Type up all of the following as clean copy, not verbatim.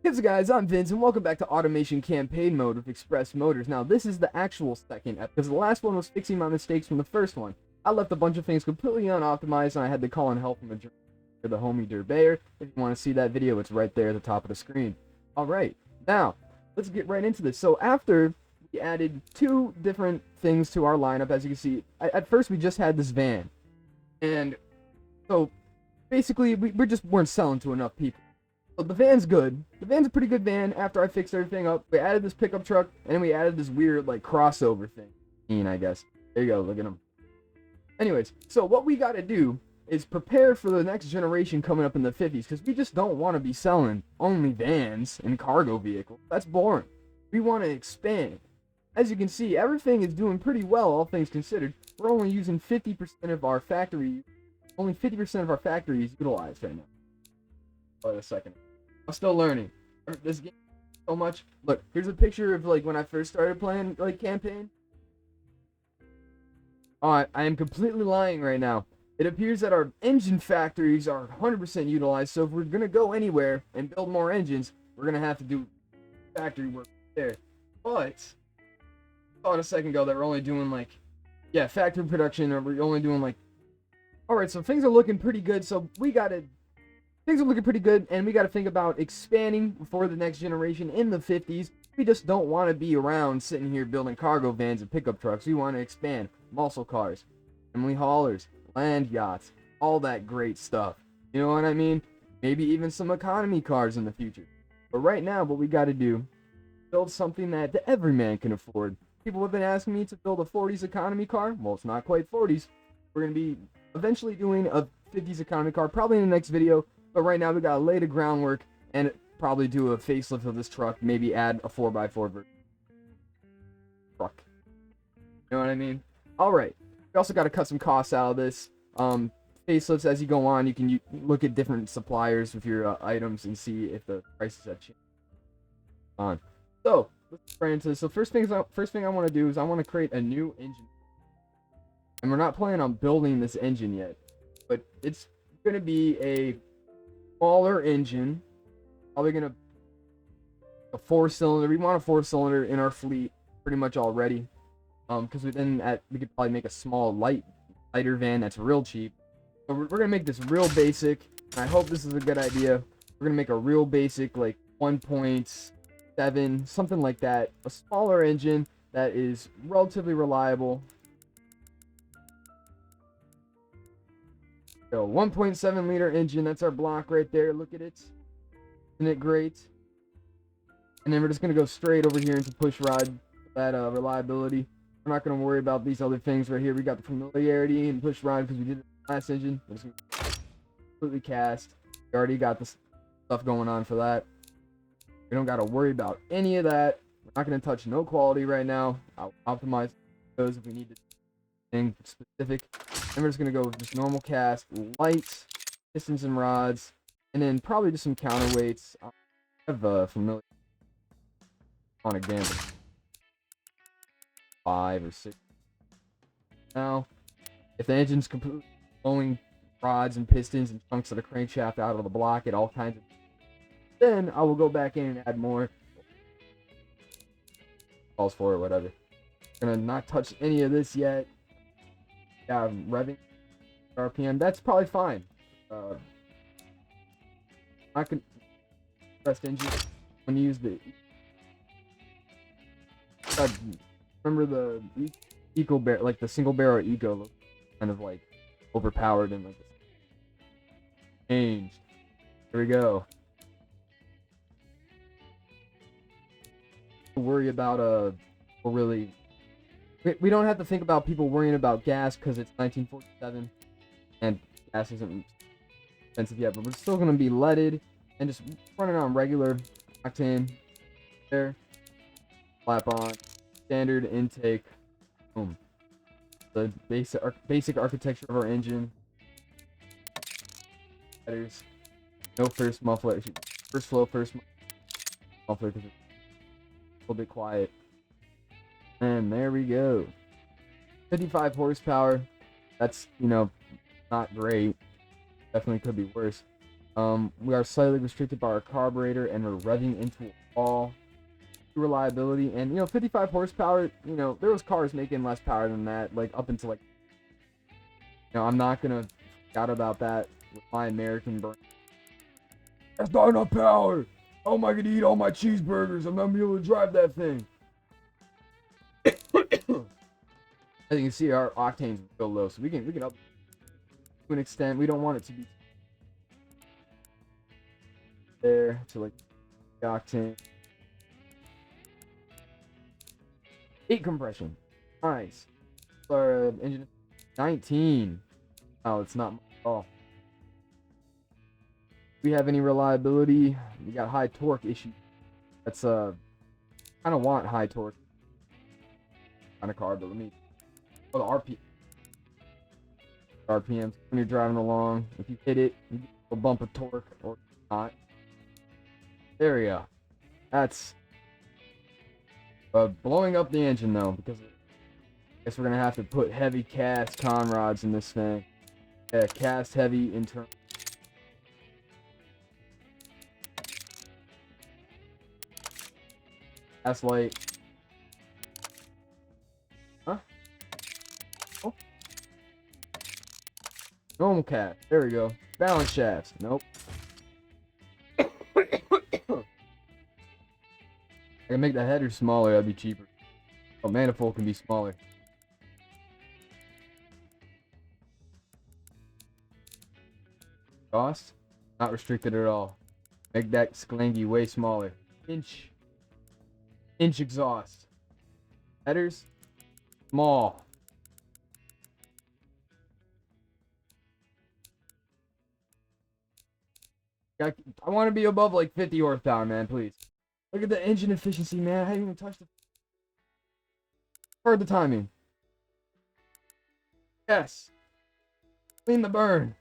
Hey guys, I'm Vince, and welcome back to Automation Campaign Mode with Express Motors. Now, this is the actual second episode, because the last one was fixing my mistakes from the first one. I left a bunch of things completely unoptimized, and I had to call in help from the homie Durbayer. If you want to see that video, it's right there at the top of the screen. Alright, now, let's get right into this. So after we added two different things to our lineup, as you can see, at first we just had this van. And so, basically, we just weren't selling to enough people. So the van's good. The van's a pretty good van. After I fixed everything up, we added this pickup truck, and then we added this weird, like, crossover thing. I guess. There you go, look at them. Anyways, so what we gotta do is prepare for the next generation coming up in the 50s, because we just don't want to be selling only vans and cargo vehicles. That's boring. We want to expand. As you can see, everything is doing pretty well, all things considered. We're only using 50% of our factory. Only 50% of our factory is utilized right now. Wait a second. I'm still learning. This game so much. Look, here's a picture of like when I first started playing like campaign. Oh, I am completely lying right now. It appears that our engine factories are 100% utilized, so if we're gonna go anywhere and build more engines, we're gonna have to do factory work there. But I thought a second ago that we're only doing like, yeah, factory production, or we're only doing like. All right, so things are looking pretty good. So things are looking pretty good, and we got to think about expanding for the next generation in the 50s. We just don't want to be around sitting here building cargo vans and pickup trucks. We want to expand muscle cars, family haulers, land yachts, all that great stuff. You know what I mean? Maybe even some economy cars in the future. But right now, what we got to do, build something that every man can afford. People have been asking me to build a 40s economy car. Well, it's not quite 40s. We're going to be eventually doing a 50s economy car, probably in the next video. But right now, we gotta lay the groundwork and probably do a facelift of this truck. Maybe add a 4x4 version. Truck. You know what I mean? Alright. We also gotta cut some costs out of this. Facelifts, as you go on, you can look at different suppliers with your items and see if the prices have changed. So, let's get right into this. So, first thing I want to do is I want to create a new engine. And we're not planning on building this engine yet. But it's going to be a smaller engine, probably gonna a 4-cylinder. We want a 4-cylinder in our fleet pretty much already, because we could probably make a small lighter van that's real cheap. So we're gonna make this real basic. And I hope this is a good idea. We're gonna make a real basic, like 1.7, something like that, a smaller engine that is relatively reliable. So 1.7 liter engine, that's our block right there. Look at it. Isn't it great? And then we're just going to go straight over here into push rod, that reliability. We're not going to worry about these other things right here. We got the familiarity and push rod because we did the last engine. We're just gonna completely cast. We already got the stuff going on for that. We don't got to worry about any of that. We're not going to touch no quality right now. I'll optimize those if we need to. Thing specific. And we're just going to go with just normal cast, lights, pistons and rods, and then probably just some counterweights. I have familiar on a gamble. 5 or 6. Now, if the engine's completely blowing rods and pistons and chunks of the crankshaft out of the block at all kinds of, then I will go back in and add more. Calls for it, whatever. Gonna not touch any of this yet. Yeah, revving RPM, that's probably fine. I can rest engine when you use the. Remember the eco barrel, like the single barrel eco, kind of like overpowered and like changed. Here we go. Worry about really. We don't have to think about people worrying about gas because it's 1947 and gas isn't expensive yet, but we're still going to be leaded and just running on regular octane there. Flap on, standard intake, boom. The basic architecture of our engine. Headers, no first muffler, first flow, first muffler because it's a little bit quiet. And there we go. 55 horsepower. That's, not great. Definitely could be worse. We are slightly restricted by our carburetor, and we're revving into a wall. Reliability, and 55 horsepower. There was cars making less power than that, like up until like. I'm not gonna forget about that with my American brain. That's not enough power. How am I gonna eat all my cheeseburgers? I'm not gonna be able to drive that thing. As you can see, our octane's real low, so we can up to an extent. We don't want it to be there to like the octane. 8 compression. Nice. Our engine 19. Oh, it's not at all. We have any reliability? We got high torque issue. That's kind of want high torque kind of car, but let me. Oh, the RPMs when you're driving along. If you hit it, you get a bump of torque or not. There we go. That's blowing up the engine though, because I guess we're gonna have to put heavy cast con rods in this thing. Yeah, cast heavy internal. That's light. Huh? Oh. Normal cast. There we go. Balance shafts. Nope. I can make the header smaller, that'd be cheaper. Oh, manifold can be smaller. Cost? Not restricted at all. Make that sklangy way smaller. Inch exhaust. Headers? Small. I want to be above like 50 horsepower, man, please. Look at the engine efficiency, man. I haven't even touched it. Heard the timing. Yes. Clean the burn.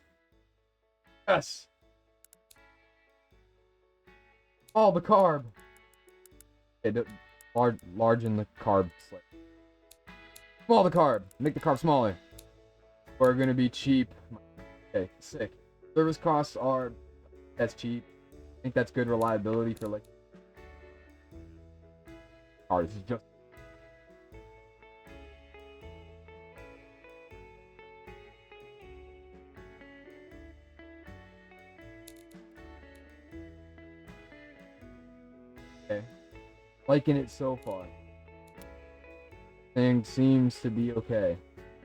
Yes. Oh, the carb. Okay, large in the carb. Small the carb. Make the carb smaller. We're gonna be cheap. Okay, sick. Service costs are. That's cheap. I think that's good reliability for like. Cars is just. Okay. Liking it so far. Thing seems to be okay.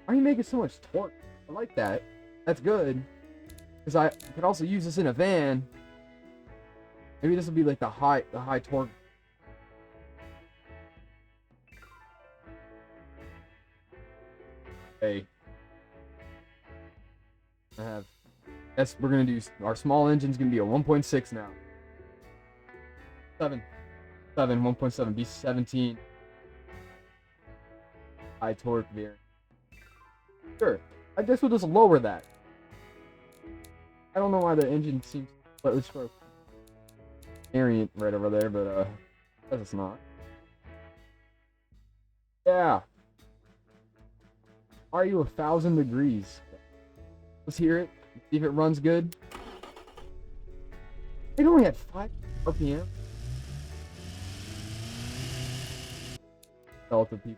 Why are you making so much torque? I like that. That's good. Because I could also use this in a van. Maybe this will be like the high torque. Okay. Yes, we're gonna do our small engine's gonna be a 1.6 now. 1.7 B17. High torque variant. Sure. I guess we'll just lower that. I don't know why the engine seems slightly short. Variant right over there, but I guess it's not. Yeah. Are you 1,000 degrees? Let's hear it. See if it runs good. It only had 5 RPM. Delta people.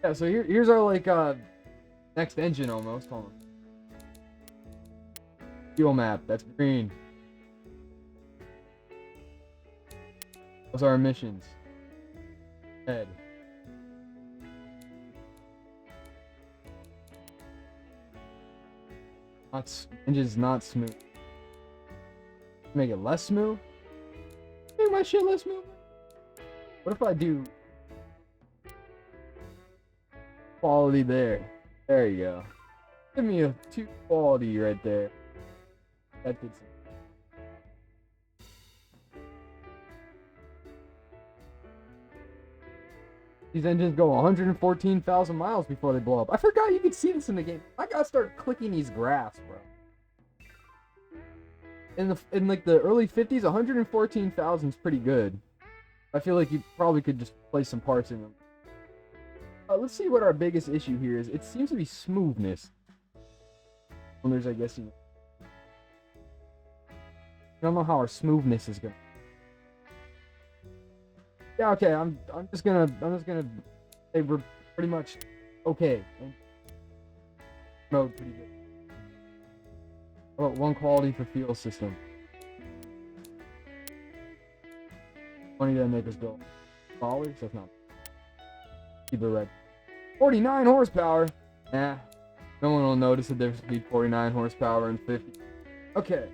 Yeah, so here's our like next engine almost. Hold on. Fuel map, that's green. Those are emissions. Red. Engine's not smooth. Make it less smooth? Make my shit less smooth? What if I do quality there? There you go. Give me a 2 quality right there. That did some. These engines go 114,000 miles before they blow up. I forgot you could see this in the game. I gotta start clicking these graphs, bro. In like the early 50s, 114,000 is pretty good. I feel like you probably could just place some parts in them. Let's see what our biggest issue here is. It seems to be smoothness. There's, I guess, I don't know how our smoothness is gonna. Yeah, okay. I'm just gonna say we're pretty much okay. Mode pretty good. How about one quality for fuel system? Money that make us go dollars. That's not. Keep it red. 49 horsepower. Nah. No one will notice the difference between 49 horsepower and 50. Okay.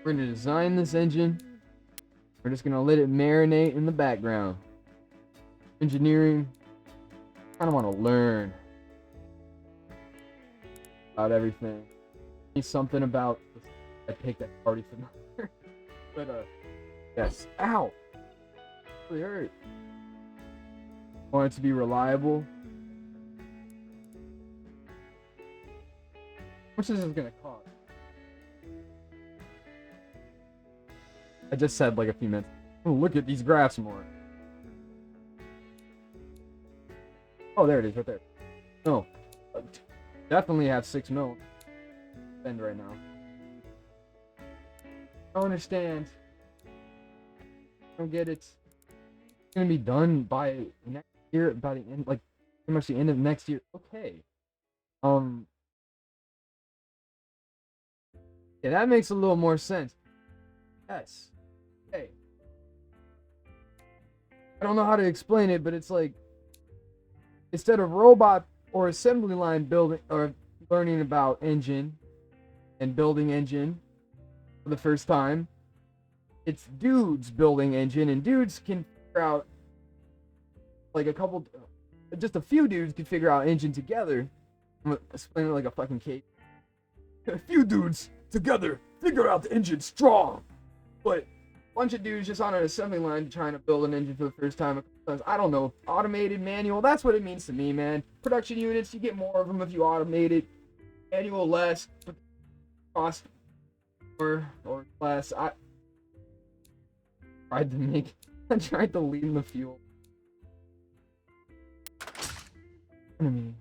We're going to design this engine. We're just going to let it marinate in the background. Engineering. I kind of want to learn about everything. Need something about this. I picked that party for but, yes. Ow! Really hurt. I want it to be reliable. How much is this gonna cost? I just said like a few minutes. Oh, look at these graphs more. Oh, there it is, right there. No, definitely have 6 mil spend right now. I don't understand. I don't get it. It's gonna be done by next year, by the end, like pretty much the end of next year. Okay. Yeah, that makes a little more sense. Yes. Hey. I don't know how to explain it, but it's like instead of robot or assembly line building or learning about engine and building engine for the first time, it's dudes building engine, and dudes can figure out like just a few dudes can figure out engine together. I'm gonna explain it like a fucking cake. A few dudes together figure out the engine strong, but a bunch of dudes just on an assembly line trying to build an engine for the first time. I don't know, automated, manual, that's what it means to me, man. Production units, you get more of them if you automate it. Manual less, but cost more or less. I tried to lean the fuel. I mean,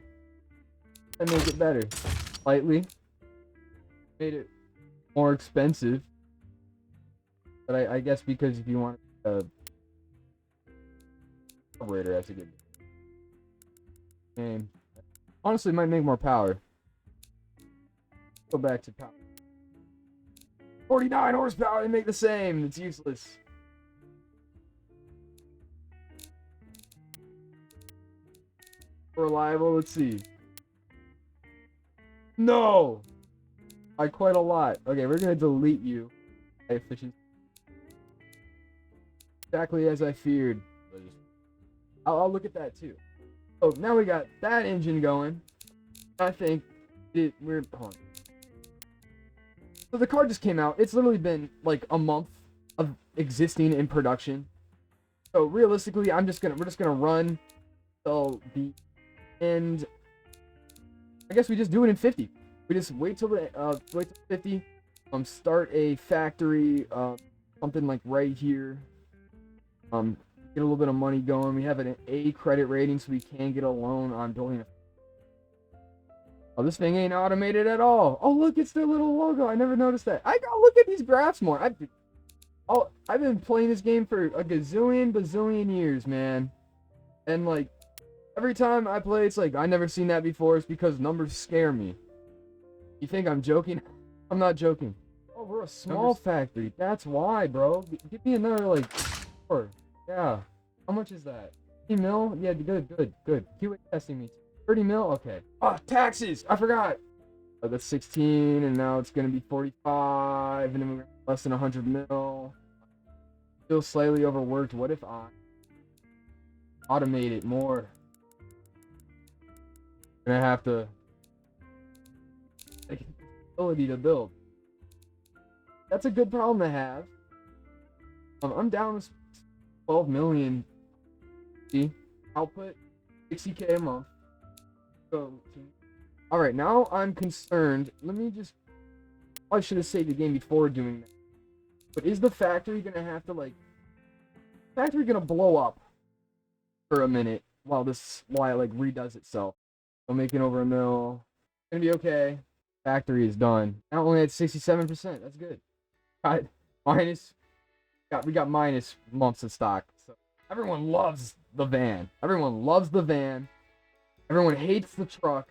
and make it better slightly. Made it more expensive, but I guess because if you want a carburetor, that's a good game. Honestly, it might make more power. Go back to power. 49 horsepower, they make the same. It's useless. Reliable, let's see. No! By quite a lot. Okay, we're gonna delete you. Efficiency. Exactly as I feared. I'll look at that too. Oh, now we got that engine going. I think we're on. So the car just came out. It's literally been like a month of existing in production. So realistically, we're just gonna run till the end. I guess we just do it in 50. We just wait till 50. Start a factory, something like right here. Get a little bit of money going. We have an A credit rating, so we can get a loan on building a. Oh, this thing ain't automated at all. Oh, look, it's their little logo. I never noticed that. I gotta look at these graphs more. I've been playing this game for a bazillion years, man. And like every time I play, it's like I never seen that before. It's because numbers scare me. You think I'm joking? I'm not joking. Oh, we're a small factory. That's why, bro. Give me another, like, 4. Yeah. How much is that? 30 mil? Yeah, good. QA testing me. 30 mil? Okay. Oh, taxes! I forgot! Oh, that's 16, and now it's gonna be 45, and then we're less than 100 mil. Still slightly overworked. What if I automate it more? Gonna have to ability to build. That's a good problem to have. I'm down with 12 million output, 60K a month. So, all right, now I'm concerned. Let me just. I should have saved the game before doing that. But is the factory gonna have to factory gonna blow up for a minute while it like redoes itself. So making over $1 million. Gonna be okay. Factory is done. Now only at 67%. That's good. Got minus. We got minus months of stock. So everyone loves the van. Everyone loves the van. Everyone hates the truck.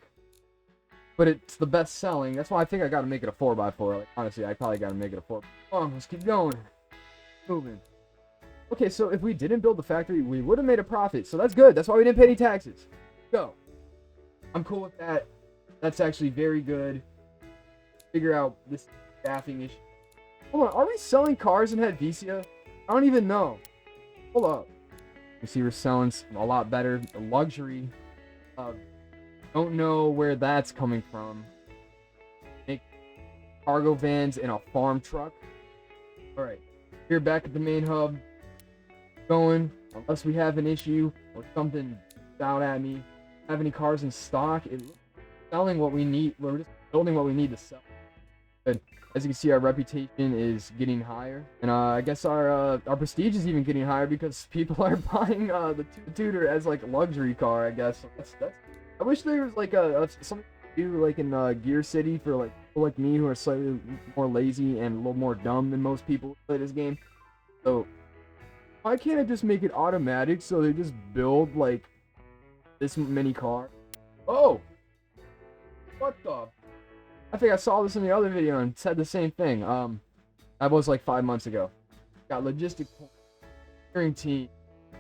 But it's the best selling. That's why I think I gotta make it a 4x4. Like, honestly, I probably gotta make it a 4. Come on, let's keep going. Moving. Okay, so if we didn't build the factory, we would have made a profit. So that's good. That's why we didn't pay any taxes. Go. I'm cool with that. That's actually very good. Figure out this staffing issue. Hold on, are we selling cars in Helvetia? I don't even know. Hold up. You see, we're selling a lot better. The luxury. Don't know where that's coming from. Make cargo vans in a farm truck. Alright. Here back at the main hub. Going. Unless we have an issue or something out at me. Have any cars in stock? It's selling what we need. We're just building what we need to sell. Good. As you can see, our reputation is getting higher, and I guess our prestige is even getting higher because people are buying the Tudor as like a luxury car. I guess that's. I wish there was like something to do like in Gear City for like people like me who are slightly more lazy and a little more dumb than most people who play this game. So why can't I just make it automatic so they just build like this many cars? Oh, what the? I think I saw this in the other video and said the same thing. That was like 5 months ago. Got logistic steering team.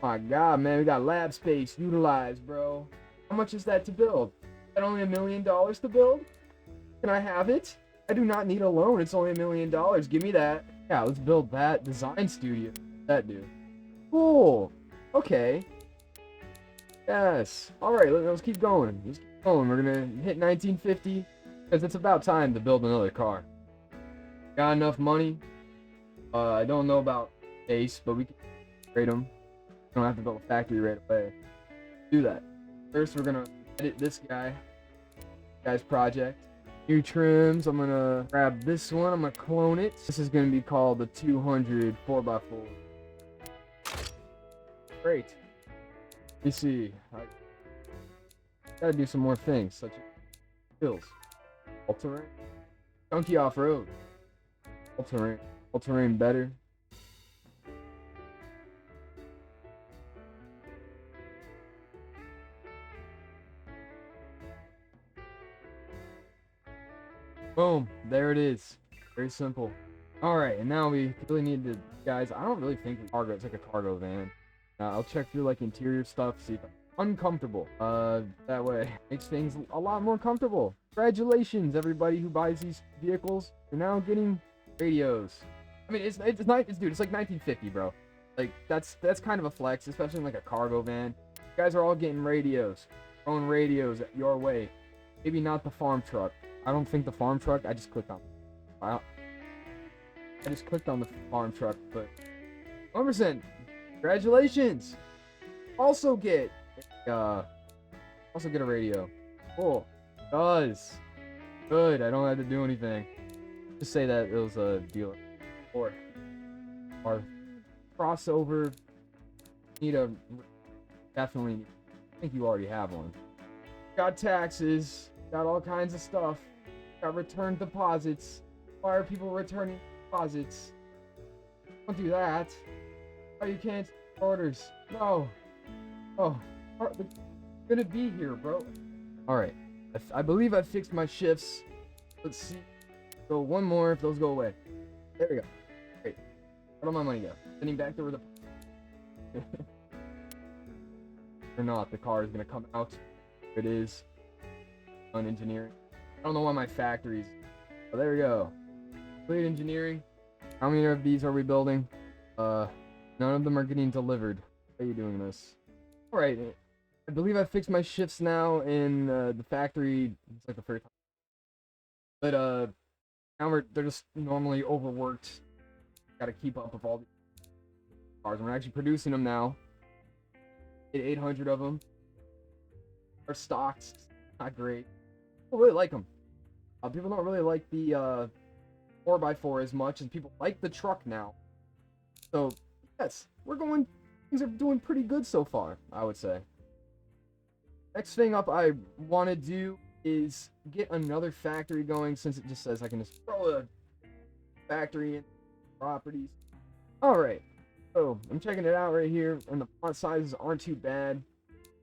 My God, man, we got lab space utilized, bro. How much is that to build? Is that only $1 million to build? Can I have it? I do not need a loan. It's only $1 million. Give me that. Yeah, let's build that design studio. That dude. Cool. Okay. Yes. All right. Let's keep going. Let's keep going. We're gonna hit 1950 because it's about time to build another car. Got enough money. I don't know about base, but we can trade them. We don't have to build a factory right away. Do that. First, we're gonna edit this guy's project. New trims. I'm gonna grab this one. I'm gonna clone it. This is gonna be called the 200 4x4. Great. Let me see. I gotta do some more things, such as skills. All-terrain. Chunky off-road. All-terrain. All-terrain better. Boom. There it is. Very simple. Alright, and now we really need to... Guys, I don't really think cargo. It's like a cargo van. I'll check through like interior stuff, see if I'm uncomfortable. That way makes things a lot more comfortable. Congratulations, everybody who buys these vehicles. You're now getting radios. I mean, it's dude, it's like 1950, bro. Like that's kind of a flex, especially in like a cargo van. You guys are all getting radios, own radios your way. Maybe not the farm truck. I don't think the farm truck. I just clicked on the farm truck, but 100%. Congratulations! Also get a radio. Cool. Does. Good. I don't have to do anything. Just say that it was a dealer. Or our crossover. Definitely. I think you already have one. Got taxes. Got all kinds of stuff. Got return deposits. Why are people returning deposits? Don't do that. Oh, you can't orders. No. Oh, they're gonna be here, bro. All right. I believe I fixed my shifts. Let's see. Go one more if those go away. There we go. Great. Where'd all my money go? Sending back to where the... or not, the car is gonna come out. It is. On engineering. I don't know why my factories... Oh, there we go. Complete engineering. How many of these are we building? None of them are getting delivered. Why are you doing this? Alright. I believe I fixed my shifts now in the factory. It's like the first time. But, now they're just normally overworked. Gotta keep up with all the cars. We're actually producing them now. Get 800 of them. Our stocks. Not great. People really like them. People don't really like the 4x4 as much as people like the truck now. So, yes, things are doing pretty good so far, I would say. next thing up I want to do is get another factory going, since it just says I can just throw a factory in properties. All right, so I'm checking it out right here, and the font sizes aren't too bad.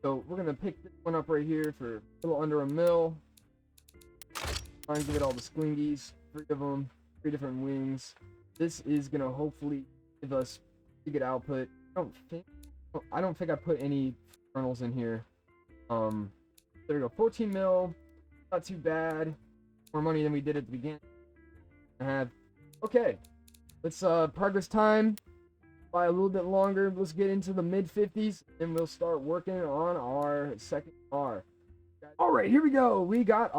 So we're gonna pick this one up right here for a little under a mil. Try and give it all the squingies, 3 of them, 3 different wings. This is gonna hopefully give us pretty good output. I don't think I put any kernels in here. There we go, 14 mil, not too bad. More money than we did at the beginning. Okay, let's progress time by a little bit longer. Let's get into the mid 50s, and we'll start working on our second car. All right, here we go. We got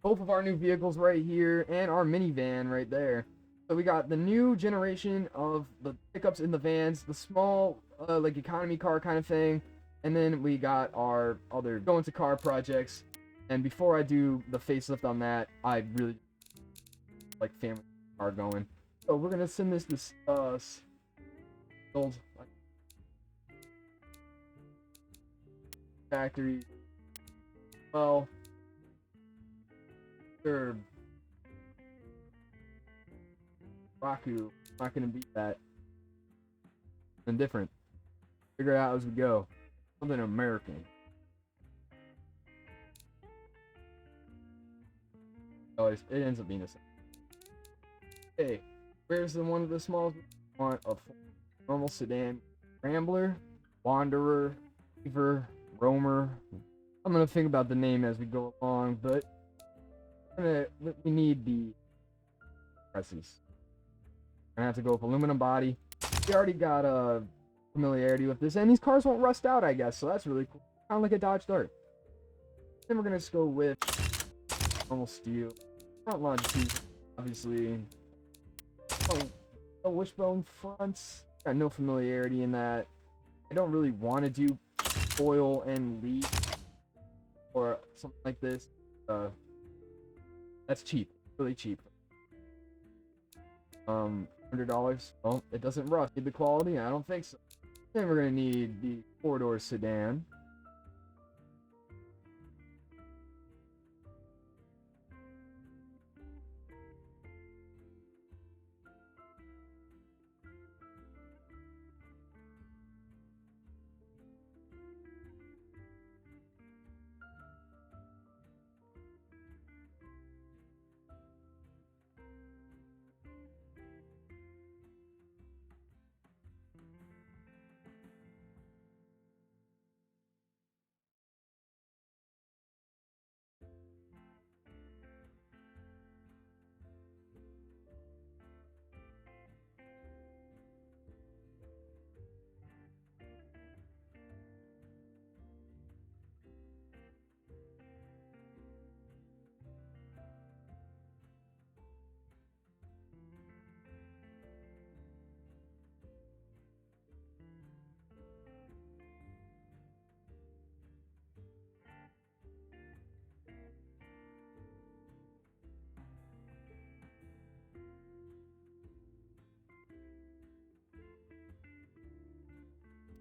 both of our new vehicles right here, and our minivan right there. So we got the new generation of the pickups in the vans, the small like economy car kind of thing, and then we got our other going to car projects. And before I do the facelift on that, I really like family car going. So we're gonna send this old factory. Well, sure. Raku, not gonna beat that. And different. Figure it out as we go. Something American. Oh, it ends up being the same. Okay, where's the one of the smallest? We want a normal sedan, Rambler, Wanderer, Beaver, Roamer. I'm gonna think about the name as we go along, but we need the presses. Gonna have to go with aluminum body. We already got a familiarity with this, and these cars won't rust out, I guess, so that's really cool. Kind of like a Dodge Dart. Then we're gonna just go with normal steel. Front longitude, obviously. Oh, wishbone fronts. Got no familiarity in that. I don't really want to do foil and leaf or something like this. That's cheap, really cheap. $100. Oh, it doesn't rust. Need the quality? I don't think so. Then we're gonna need the 4-door sedan.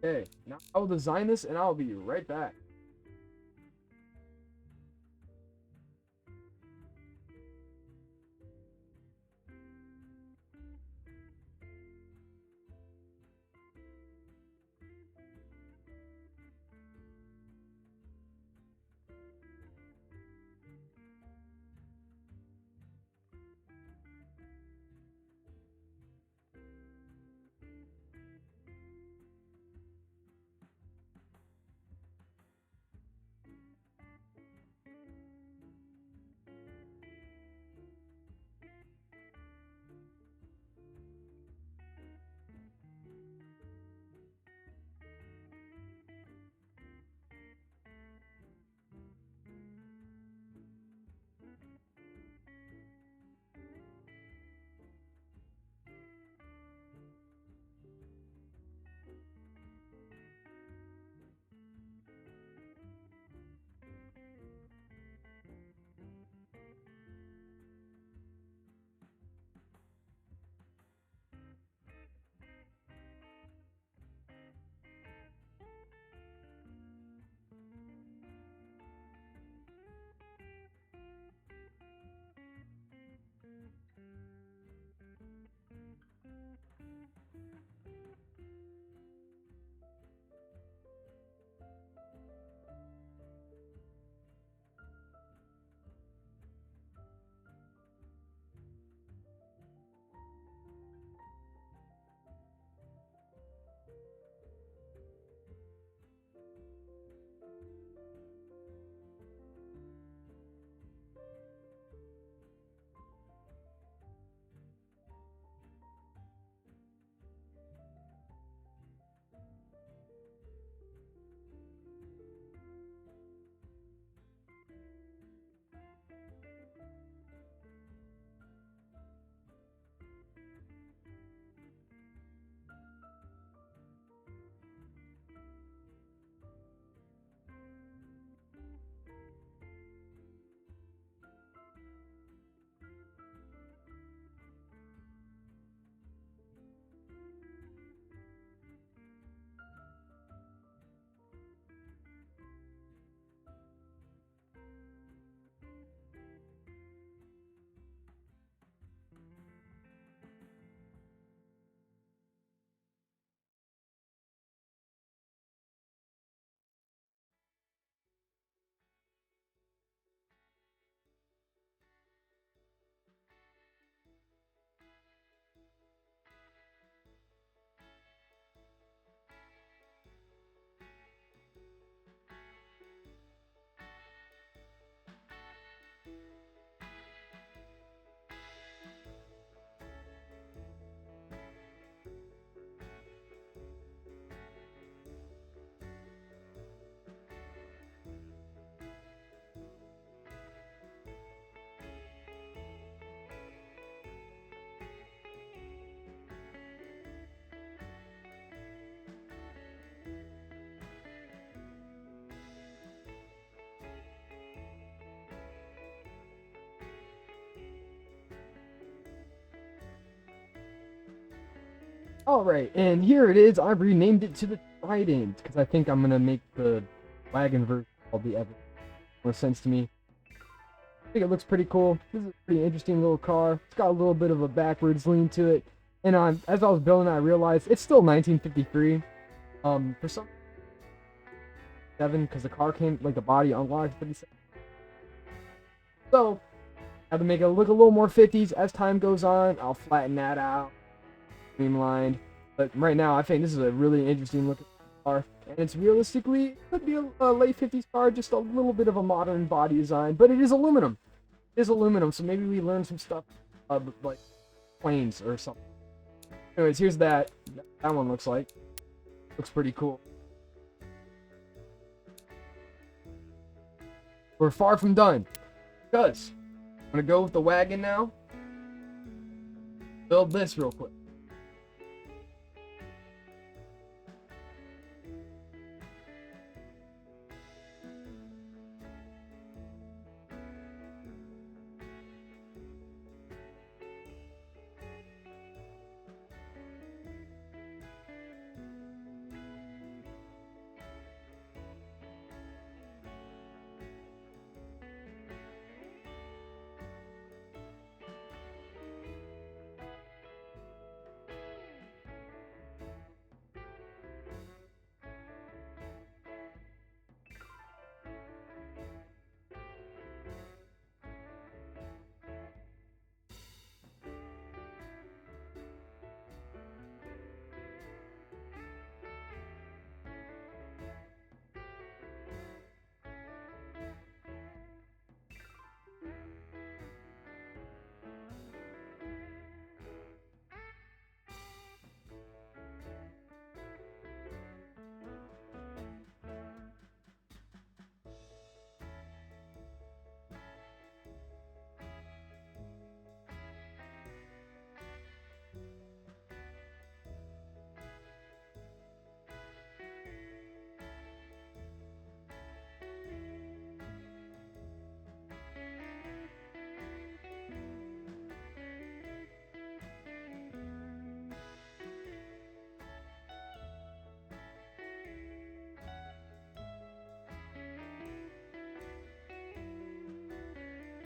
Okay, now I will design this and I'll be right back. Alright, and here it is. I've renamed it to the Trident, because I think I'm going to make the wagon version called the Ever. More sense to me. I think it looks pretty cool. This is a pretty interesting little car. It's got a little bit of a backwards lean to it. And as I was building it, I realized it's still 1953. For some 7, because the car came, like the body unlocked 57. So, I have to make it look a little more 50s. As time goes on, I'll flatten that out. Streamlined. But right now, I think this is a really interesting looking car. And it's realistically, could be a late 50s car, just a little bit of a modern body design. But it is aluminum. It is aluminum, so maybe we learn some stuff like planes or something. Anyways, here's that. That one looks like. Looks pretty cool. We're far from done. Because I'm going to go with the wagon now. Build this real quick.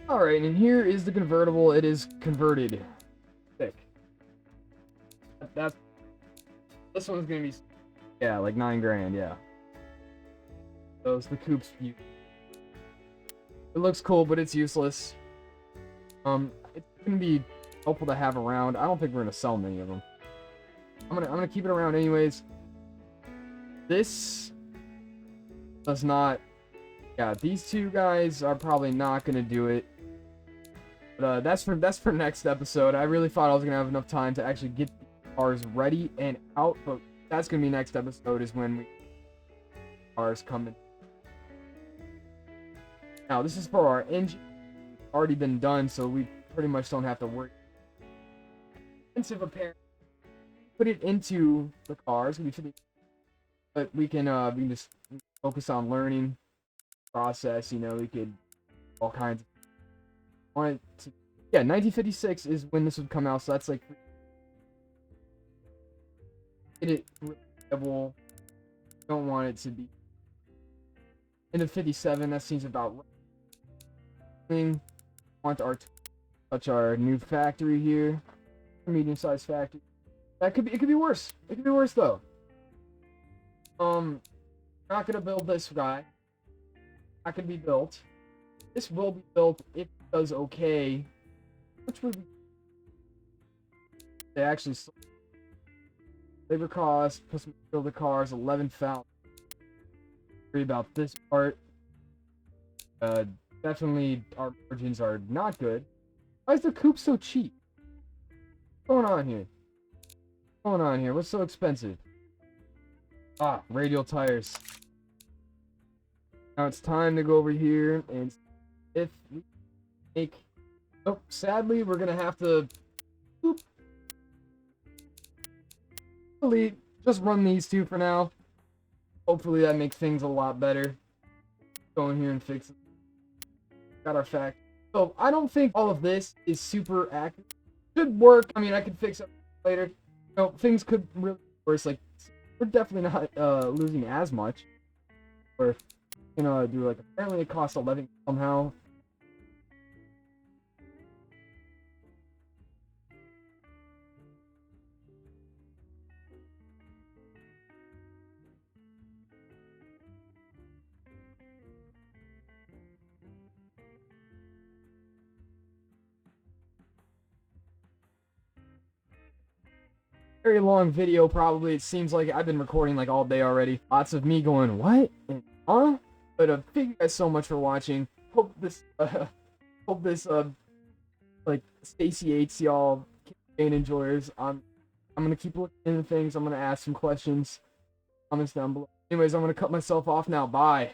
Alright, and here is the convertible. It is converted. Thick. This one's gonna be, yeah, like 9 grand, yeah. So it's the coupe's view. It looks cool, but it's useless. It's gonna be helpful to have around. I don't think we're gonna sell many of them. I'm gonna keep it around anyways. This does not. Yeah, these two guys are probably not gonna do it. But that's for next episode. I really thought I was gonna have enough time to actually get the cars ready and out, but that's gonna be next episode is when cars come in. Now this is for our engine. Already been done, so we pretty much don't have to worry. Expensive apparently. Put it into the cars, but we can just focus on learning process. You know, we could all kinds of. Yeah, 1956 is when this would come out, so that's like it reliable. Don't want it to be into 57. That seems about right. Want our touch our new factory here, medium-sized factory. It could be worse. It could be worse though. Not gonna build this guy. Not gonna be built. This will be built if it does okay. Which would be they actually labor cost plus build the cars 11,000. Worry about this part. Definitely our margins are not good. Why is the coupe so cheap? What's going on here? What's going on here? What's so expensive? Ah, radial tires. Now it's time to go over here and if we make. Oh, sadly, we're gonna have to. Boop. Delete. Just run these two for now. Hopefully that makes things a lot better. Go in here and fix it. Got our fact. So I don't think all of this is super accurate. Should work. I mean, I can fix it later. know, things could really be worse. Like, we're definitely not losing as much. Or, do like, apparently it costs 11 somehow. Very long video, probably. It seems like I've been recording like all day already. Lots of me going, what? And, huh? But thank you guys so much for watching. Hope this like satiates y'all campaign enjoyers. I'm gonna keep looking into things. I'm gonna ask some questions. Comments down below. Anyways, I'm gonna cut myself off now. Bye.